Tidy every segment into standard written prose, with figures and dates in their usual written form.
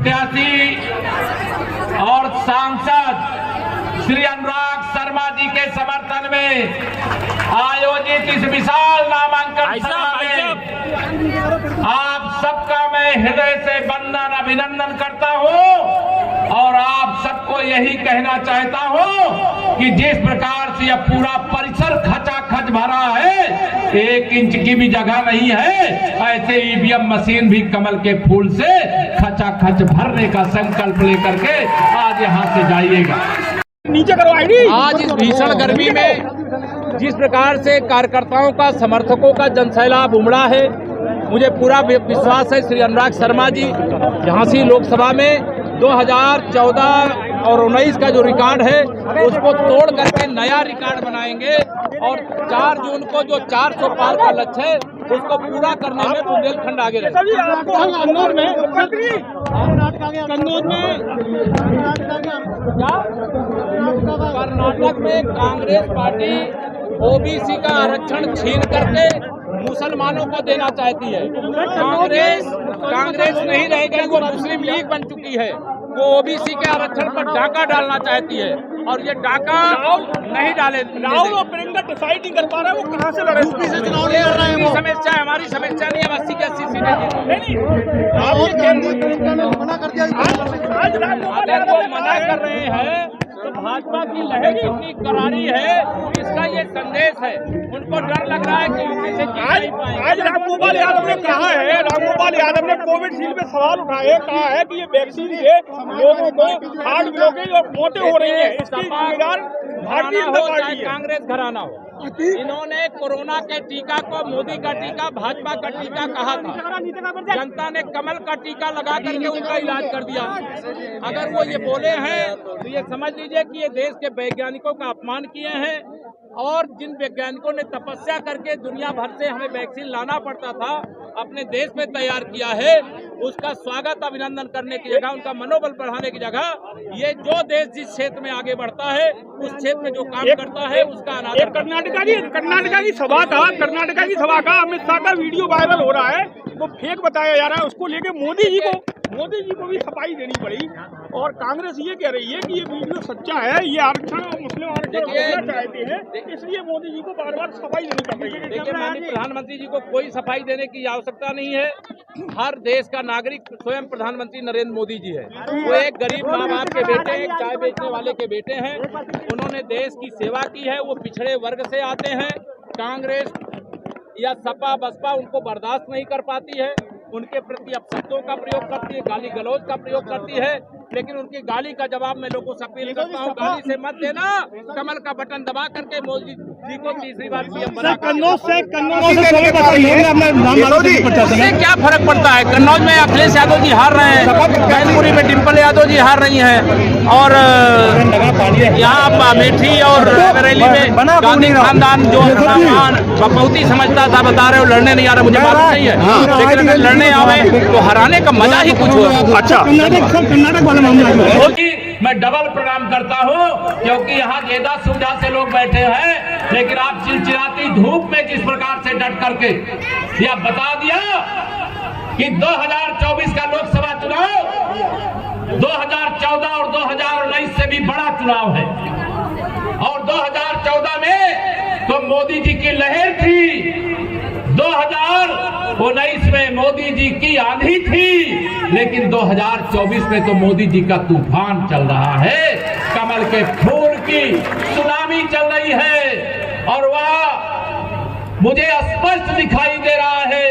प्रत्याशी और सांसद श्री अनुराग शर्मा जी के समर्थन में आयोजित इस विशाल नामांकन सभा में आप सबका मैं हृदय से वंदन अभिनंदन करता हूं और आप सबको यही कहना चाहता हूं कि जिस प्रकार से यह पूरा परिसर खचाखच भरा है, 1 इंच की भी जगह नहीं है, ऐसे ईवीएम मशीन भी कमल के फूल से खचाखच भरने का संकल्प लेकर के आज यहां से जाइएगा। नीचे करो आईडी। आज इस भीषण गर्मी में जिस प्रकार से कार्यकर्ताओं का, समर्थकों का जनसैलाब उमड़ा है, मुझे पूरा विश्वास है श्री अनुराग शर्मा जी झांसी लोकसभा में 2014 और 19 का जो रिकॉर्ड है उसको तोड़ करके नया रिकॉर्ड बनाएंगे और 4 जून को जो 400 पार का लक्ष्य है उसको पूरा करने में बुंदेलखंड आगे रहेगा। कर्नाटक में कांग्रेस पार्टी ओबीसी का आरक्षण छीन करके मुसलमानों को देना चाहती है। कांग्रेस नहीं रह गई, वो मुस्लिम लीग बन चुकी है। वो ओबीसी के आरक्षण पर डाका डालना चाहती है और ये डाका नहीं डाले। राहुल और प्रियंका डिसाइड नहीं कर पा रहा है वो कहां से लड़े। यूपी से चुनाव लड़ रहे हैं। समस्या है, हमारी समस्या नहीं है। 80 की 80 सीटें मना कर दिया। आज अगर वो मना कर रहे हैं तो भाजपा की लहर इतनी करारी है, इसका ये संदेश है। उनको डर लग रहा है कि यूपी से जीत नहीं पाएंगे। आज रामगोपाल यादव ने कहा है, रामगोपाल यादव ने कोविशील्ड पे सवाल उठाए, कहा है कि ये वैक्सीन से लोगों को हार्ट ब्लॉकेज और मौतें हो रही है। इसकी जिम्मेदार भारतीय जनता पार्टी है, कांग्रेस घराना हो। इन्होंने कोरोना के टीका को मोदी का टीका, भाजपा का टीका कहा था। जनता ने कमल का टीका लगा करके उनका इलाज कर दिया। अगर वो ये बोले हैं तो ये समझ लीजिए कि ये देश के वैज्ञानिकों का अपमान किए हैं और जिन वैज्ञानिकों ने तपस्या करके दुनिया भर से हमें वैक्सीन लाना पड़ता था, अपने देश में तैयार किया है, उसका स्वागत अभिनंदन करने की जगह, उनका मनोबल बढ़ाने की जगह ये जो देश जिस क्षेत्र में आगे बढ़ता है उस क्षेत्र में जो काम करता है उसका अनादर। कर्नाटका की सभा का अमित शाह का वीडियो वायरल हो रहा है, वो फेक बताया जा रहा है। उसको लेके मोदी जी को भी सफाई देनी पड़ी और कांग्रेस ये कह रही है कि ये वीडियो सच्चा है, ये आरक्षण और मुस्लिम आरक्षण देना चाहते हैं, इसलिए मोदी जी को बार बार सफाई देनी पड़ रही है। देखिए, माननीय प्रधानमंत्री जी को कोई सफाई देने की आवश्यकता नहीं है। हर देश का नागरिक स्वयं प्रधानमंत्री नरेंद्र मोदी जी है। वो एक गरीब माँ बाप के बेटे, एक चाय बेचने वाले के बेटे हैं। उन्होंने देश की सेवा की है। वो पिछड़े वर्ग से आते हैं। कांग्रेस या सपा बसपा उनको बर्दाश्त नहीं कर पाती है, उनके प्रति अपशब्दों का प्रयोग करती है, गाली गलौज का प्रयोग करती है। लेकिन उनकी गाली का जवाब मैं लोगों से अपील करता हूँ, गाली से मत देना, कमल का बटन दबा करके मोदी जी को तीसरी बार पीएम बना। इससे क्या फर्क पड़ता है? कन्नौज में अखिलेश यादव जी हार रहे हैं, मैनपुरी में डिम्पल यादव जी हार रही हैं और यहाँ अमेठी और बरेली में गांधी खानदान जो बपौती समझता था, बता रहे हो लड़ने नहीं आ रहा, मुझे मालूम नहीं है, लेकिन अगर लड़ने आवे तो हराने का मजा ही कुछ हो। अच्छा, कर्नाटक मैं डबल प्रणाम करता हूं क्योंकि यहाँ गेदा सुविधा से लोग बैठे हैं, लेकिन आप चिलचिलाती धूप में जिस प्रकार से डट करके यह बता दिया कि 2024 का लोकसभा चुनाव 2014 और 2019 से भी बड़ा चुनाव है और 2014 में तो मोदी जी की लहर थी, 2019 में मोदी जी की आंधी थी, लेकिन 2024 में तो मोदी जी का तूफान चल रहा है, कमल के फूल की सुनामी चल रही है और वह मुझे स्पष्ट दिखाई दे रहा है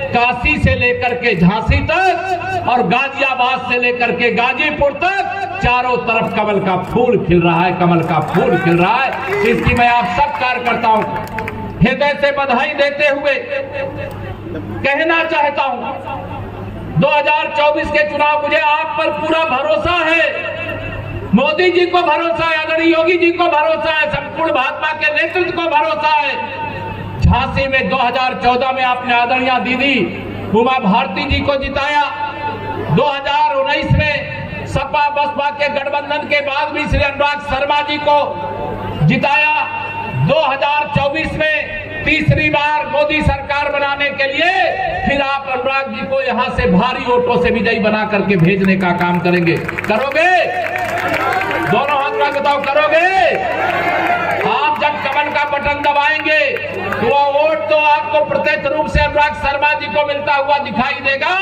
काशी से लेकर के झांसी तक और गाजियाबाद से लेकर के गाजीपुर तक चारों तरफ कमल का फूल खिल रहा है, कमल का फूल खिल रहा है। इसकी मैं आप सब कार्यकर्ताओं को हृदय से बधाई देते हुए कहना चाहता हूं, 2024 के चुनाव मुझे आप पर पूरा भरोसा है, मोदी जी को भरोसा है, आदरणीय योगी जी को भरोसा है, संपूर्ण भाजपा के नेतृत्व को भरोसा है। झांसी में 2014 में आपने आदरणीय दीदी उमा भारती जी को जिताया, 2019 में सपा बसपा के गठबंधन के बाद भी श्री अनुराग शर्मा जी को जिताया, 2024 में तीसरी बार मोदी सरकार बनाने के लिए फिर आप अनुराग जी को यहां से भारी वोटों से विजयी बना करके भेजने का काम करेंगे। करोगे? दोनों हाथ में बताओ, करोगे? आप जब कमल का बटन दबाएंगे तो वो वोट तो आपको प्रत्यक्ष रूप से अनुराग शर्मा जी को मिलता हुआ दिखाई देगा,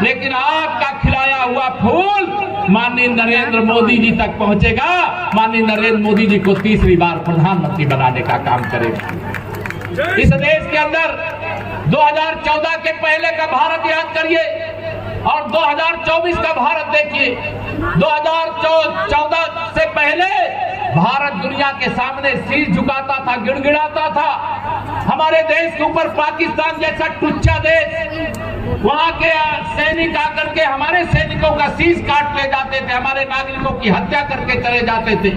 लेकिन आपका खिलाया हुआ फूल माननीय नरेंद्र मोदी जी तक पहुंचेगा। माननीय नरेंद्र मोदी जी को तीसरी बार प्रधानमंत्री बनाने का काम करेगा। इस देश के अंदर 2014 के पहले का भारत याद करिए और 2024 का भारत देखिए। 2014 से पहले भारत दुनिया के सामने शीश झुकाता था, गिड़गिड़ाता था। हमारे देश के ऊपर पाकिस्तान जैसा टुच्चा देश, वहां के सैनिक आकर के हमारे सैनिकों का शीश काट ले जाते थे, हमारे नागरिकों की हत्या करके चले जाते थे।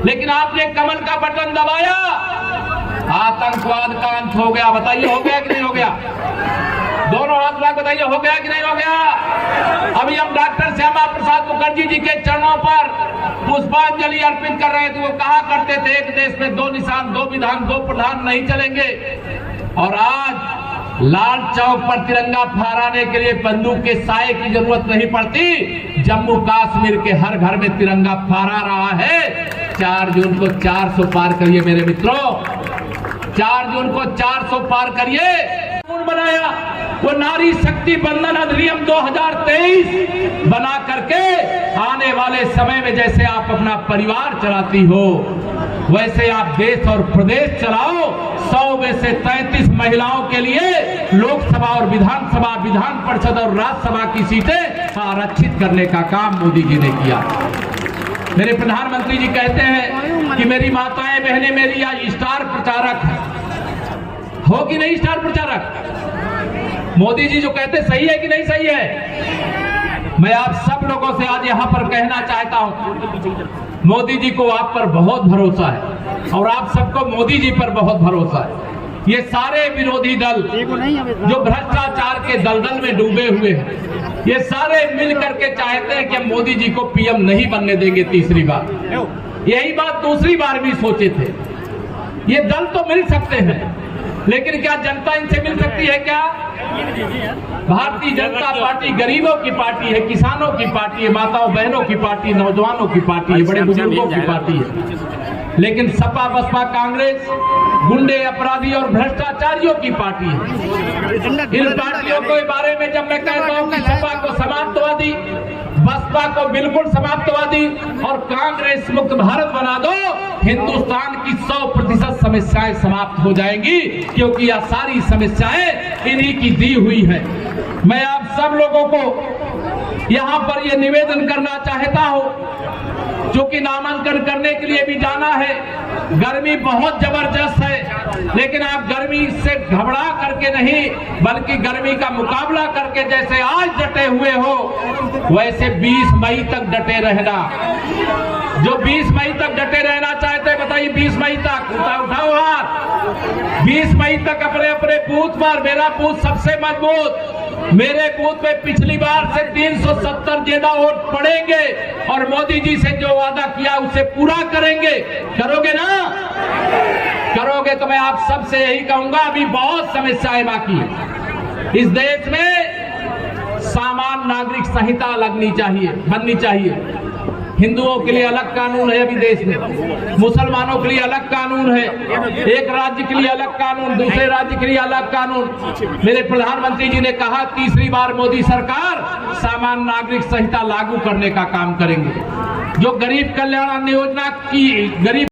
लेकिन आपने कमल का बटन दबाया, आतंकवाद का अंत हो गया। बताइए हो गया कि नहीं हो गया? दोनों हाथ में बताइए हो गया कि नहीं हो गया? अभी हम डॉक्टर श्यामा प्रसाद मुखर्जी जी के चरणों पर पुष्पांजलि अर्पित कर रहे थे। वो कहा करते थे, एक देश में 2 निशान, 2 विधान, 2 प्रधान नहीं चलेंगे। और आज लाल चौक पर तिरंगा फहराने के लिए बंदूक के साए की जरूरत नहीं पड़ती। जम्मू कश्मीर के हर घर में तिरंगा फहरा रहा है। 4 जून को 400 पार करिए मेरे मित्रों, 4 जून को 400 पार करिए। कौन बनाया? वो नारी शक्ति बंधन अधिनियम 2023 बना करके आने वाले समय में जैसे आप अपना परिवार चलाती हो वैसे आप देश और प्रदेश चलाओ। 100 में से 33 महिलाओं के लिए लोकसभा और विधानसभा, विधान परिषद और राज्यसभा की सीटें आरक्षित करने का काम मोदी जी ने किया। मेरे प्रधानमंत्री जी कहते हैं कि मेरी माताएं बहनें मेरी आज स्टार प्रचारक है। हो कि नहीं स्टार प्रचारक? मोदी जी जो कहते सही है कि नहीं सही है? मैं आप सब लोगों से आज यहां पर कहना चाहता हूं, मोदी जी को आप पर बहुत भरोसा है और आप सबको मोदी जी पर बहुत भरोसा है। ये सारे विरोधी दल जो भ्रष्टाचार के दलदल में डूबे हुए हैं, ये सारे मिल करके चाहते हैं कि हम मोदी जी को पीएम नहीं बनने देंगे तीसरी बार। यही बात दूसरी बार भी सोचे थे। ये दल तो मिल सकते हैं, लेकिन क्या जनता इनसे मिल सकती है क्या? भारतीय जनता पार्टी गरीबों की पार्टी है, किसानों की पार्टी है, माताओं बहनों की पार्टी, नौजवानों की पार्टी है, बड़े बुजुर्गों की पार्टी है। लेकिन सपा बसपा कांग्रेस गुंडे, अपराधी और भ्रष्टाचारियों की पार्टी है। इन पार्टियों के बारे में जब मैं कहता हूं कि सपा को समाप्तवादी, बसपा को बिल्कुल समाप्तवादी और कांग्रेस मुक्त भारत बना दो, हिंदुस्तान की 100% समस्याएं समाप्त हो जाएंगी, क्योंकि यह सारी समस्याएं इन्हीं की दी हुई है। मैं आप सब लोगों को यहां पर यह निवेदन करना चाहता हूं, क्योंकि नामांकन करने के लिए भी जाना है। गर्मी बहुत जबरदस्त है, लेकिन आप गर्मी से घबरा करके नहीं, बल्कि गर्मी का मुकाबला करके जैसे आज डटे हुए हो वैसे 20 मई तक डटे रहना। जो 20 मई तक डटे रहना चाहते हैं बताइए, 20 मई तक उठाओ हाथ। 20 मई तक अपने अपने बूथ पर, मेरा बूथ सबसे मजबूत, मेरे बूथ में पिछली बार से 370 ज्यादा वोट पड़ेंगे और मोदी जी से जो वादा किया उसे पूरा करेंगे। करोगे ना? करोगे तो मैं आप सबसे यही कहूंगा, अभी बहुत समस्याएं बाकी है। इस देश में सामान्य नागरिक संहिता बननी चाहिए। हिंदुओं के लिए अलग कानून है अभी देश में, मुसलमानों के लिए अलग कानून है, एक राज्य के लिए अलग कानून, दूसरे राज्य के लिए अलग कानून। मेरे प्रधानमंत्री जी ने कहा तीसरी बार मोदी सरकार सामान्य नागरिक संहिता लागू करने का काम करेंगे। जो गरीब कल्याण अन्न योजना की गरीब